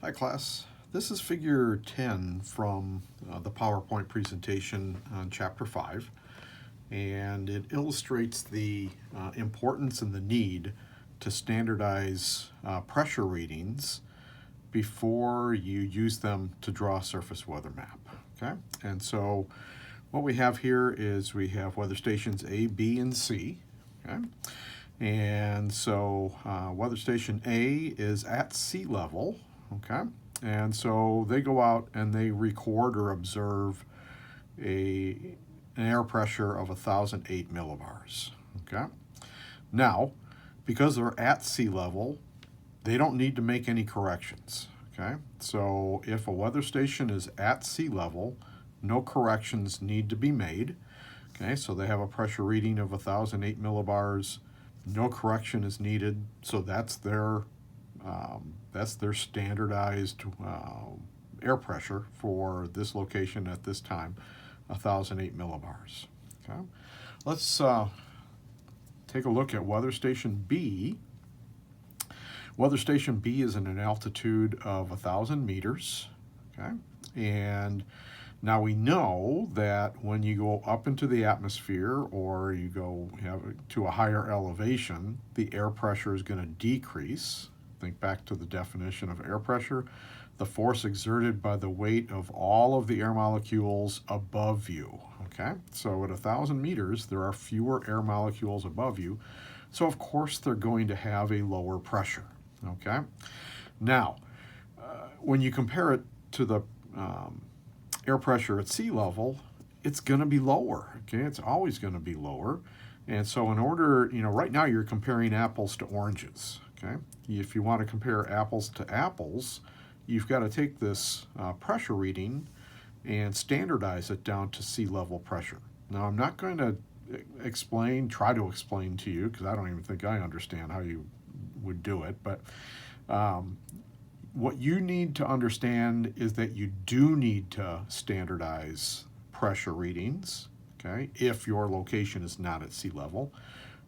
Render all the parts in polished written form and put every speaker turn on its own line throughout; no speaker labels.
Hi class, this is figure 10 from the PowerPoint presentation on chapter 5, and it illustrates the importance and the need to standardize pressure readings before you use them to draw a surface weather map. Okay, and so what we have here is we have weather stations A, B, and C. Okay, and so weather station A is at sea level. Okay, and so they go out and they record or observe an air pressure of 1,008 millibars. Okay, now because they're at sea level, they don't need to make any corrections. Okay, so if a weather station is at sea level, no corrections need to be made. Okay, so they have a pressure reading of 1,008 millibars. No correction is needed, so that's their standardized air pressure for this location at this time, 1,008 millibars. Okay, let's take a look at weather station B. Weather station B is in an altitude of 1,000 meters. Okay, and now we know that when you go up into the atmosphere or you go to a higher elevation, the air pressure is going to decrease. Think back to the definition of air pressure: the force exerted by the weight of all of the air molecules above you. Okay, so at 1,000 meters, there are fewer air molecules above you, so of course they're going to have a lower pressure. Okay, now when you compare it to the air pressure at sea level, it's going to be lower. Okay, it's always going to be lower. And so in order, right now you're comparing apples to oranges. Okay, if you want to compare apples to apples, you've got to take this pressure reading and standardize it down to sea level pressure. Now I'm not going to try to explain to you, because I don't even think I understand how you would do it, but what you need to understand is that you do need to standardize pressure readings, okay, if your location is not at sea level.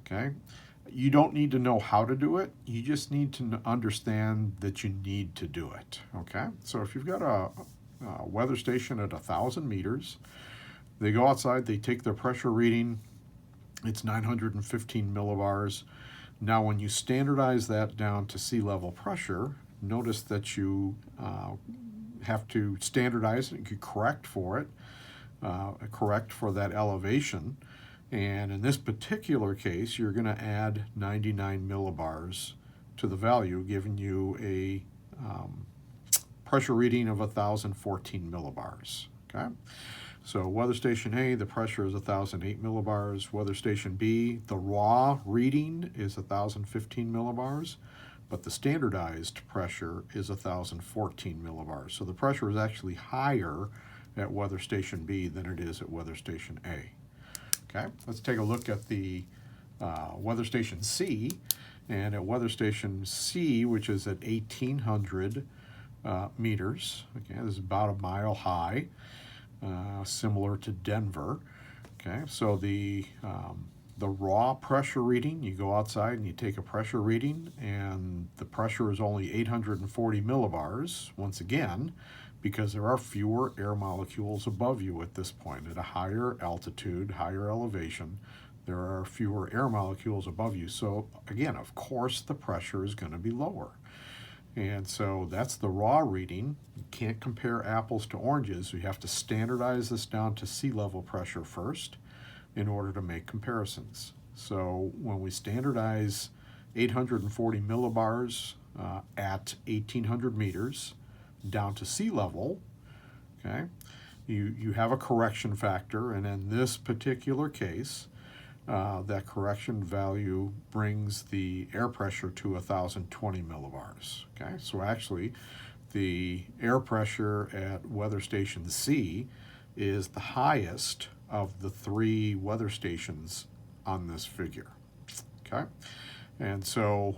Okay, you don't need to know how to do it, you just need to understand that you need to do it. Okay, so if you've got a weather station at 1,000 meters, they go outside, they take their pressure reading, it's 915 millibars. Now when you standardize that down to sea level pressure, notice that you have to standardize it, you correct for it, correct for that elevation. And in this particular case, you're going to add 99 millibars to the value, giving you a pressure reading of 1,014 millibars. Okay, so weather station A, the pressure is 1,008 millibars. Weather station B, the raw reading is 1,015 millibars, but the standardized pressure is 1,014 millibars. So the pressure is actually higher at weather station B than it is at weather station A. Okay, let's take a look at the weather station C. And at weather station C, which is at 1,800 meters, okay, this is about a mile high, similar to Denver. Okay, so the raw pressure reading, you go outside and you take a pressure reading, and the pressure is only 840 millibars, once again, because there are fewer air molecules above you at this point. At a higher altitude, higher elevation, there are fewer air molecules above you. So again, of course, the pressure is going to be lower. And so that's the raw reading. You can't compare apples to oranges. You have to standardize this down to sea level pressure first in order to make comparisons. So when we standardize 840 millibars at 1,800 meters down to sea level, okay, you have a correction factor, and in this particular case, that correction value brings the air pressure to 1,020 millibars. Okay, so actually the air pressure at weather station C is the highest of the three weather stations on this figure. Okay, and so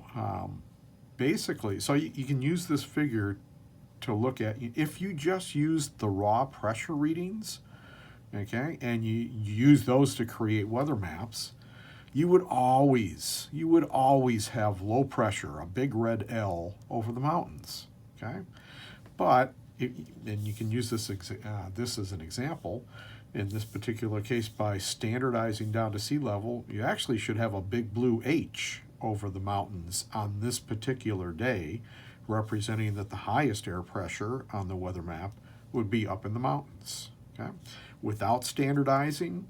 basically, so you can use this figure to look at, if you just use the raw pressure readings, okay, and you use those to create weather maps, you would always have low pressure, a big red L over the mountains. okay? But, and you can use this, this as an example. In this particular case, by standardizing down to sea level, you actually should have a big blue H over the mountains on this particular day, representing that the highest air pressure on the weather map would be up in the mountains, okay? Without standardizing,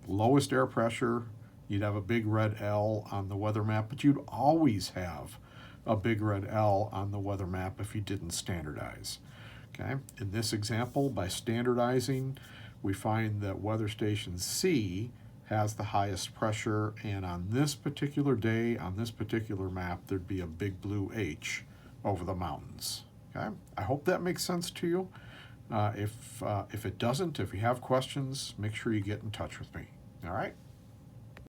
lowest air pressure, you'd have a big red L on the weather map, but you'd always have a big red L on the weather map if you didn't standardize. Okay? In this example, by standardizing, we find that weather station C has the highest pressure, and on this particular day, on this particular map, there'd be a big blue H over the mountains. Okay? I hope that makes sense to you. If it doesn't, if you have questions, make sure you get in touch with me. All right?